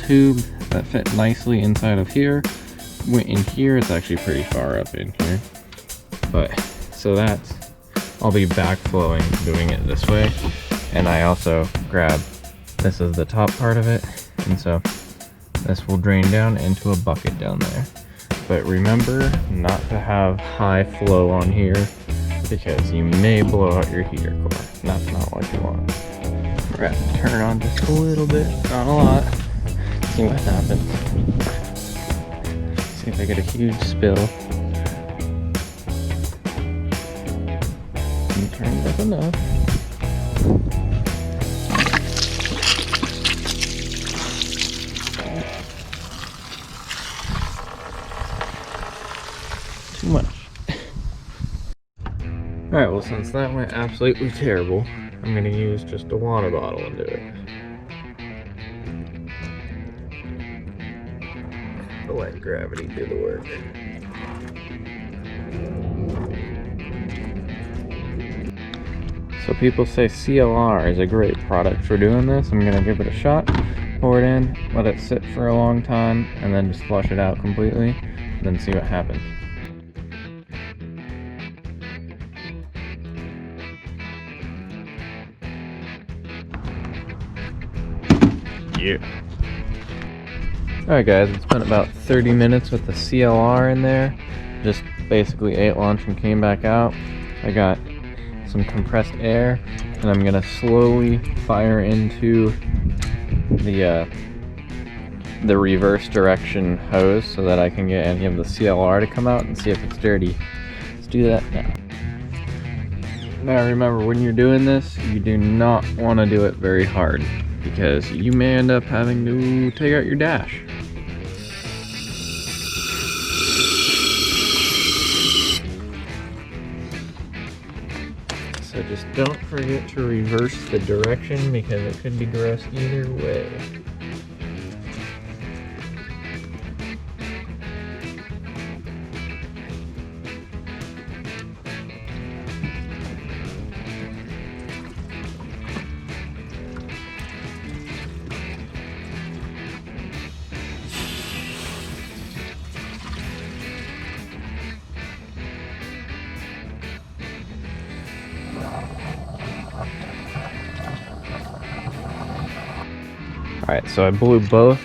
tube that fit nicely inside of here went in here. It's actually pretty far up in here, but so that's, I'll be backflowing doing it this way. And I also grab, this is the top part of it, and so this will drain down into a bucket down there. But remember not to have high flow on here because you may blow out your heater core. That's not what you want. We're gonna turn on just a little bit, not a lot. See what happens. See if I get a huge spill. And turn it up enough. Too much. Alright, well, since that went absolutely terrible, I'm gonna use just a water bottle and do it. Let gravity do the work. So people say CLR is a great product for doing this. I'm gonna give it a shot, pour it in, let it sit for a long time, and then just flush it out completely, and then see what happens. Yeah. Alright guys, it's been about 30 minutes with the CLR in there. Just basically ate lunch and came back out. I got some compressed air, and I'm gonna slowly fire into the reverse direction hose so that I can get any of the CLR to come out and see if it's dirty. Let's do that now. Now remember, when you're doing this, you do not want to do it very hard, because you may end up having to take out your dash. So just don't forget to reverse the direction, because it could be gross either way. Alright, so I blew both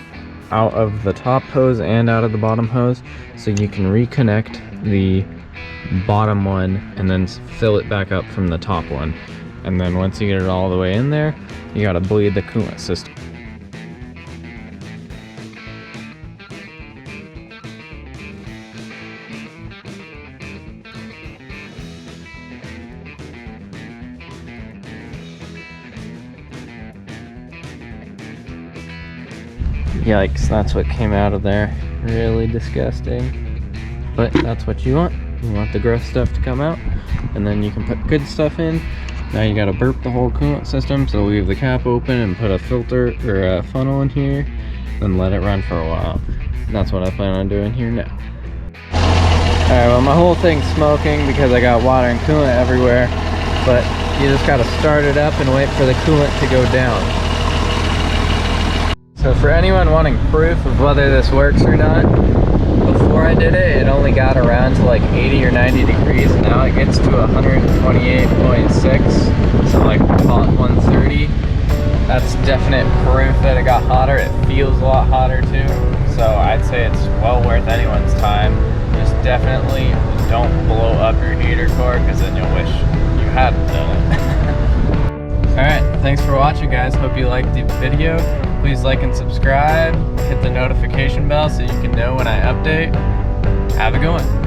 out of the top hose and out of the bottom hose, so you can reconnect the bottom one and then fill it back up from the top one. And then once you get it all the way in there, you gotta bleed the coolant system. Yikes, that's what came out of there. Really disgusting. But that's what you want. You want the gross stuff to come out, and then you can put good stuff in. Now you gotta burp the whole coolant system, so leave the cap open and put a filter or a funnel in here, then let it run for a while. And that's what I plan on doing here now. Alright, well, my whole thing's smoking because I got water and coolant everywhere, but you just gotta start it up and wait for the coolant to go down. So for anyone wanting proof of whether this works or not, before I did it, it only got around to like 80 or 90 degrees. Now it gets to 128.6, so like call it 130. That's definite proof that it got hotter. It feels a lot hotter too, so I'd say it's well worth anyone's time. Just definitely don't blow up your heater core, because then you'll wish you hadn't done it. Alright, thanks for watching guys. Hope you liked the video. Please like and subscribe, hit the notification bell so you can know when I update. Have a good one.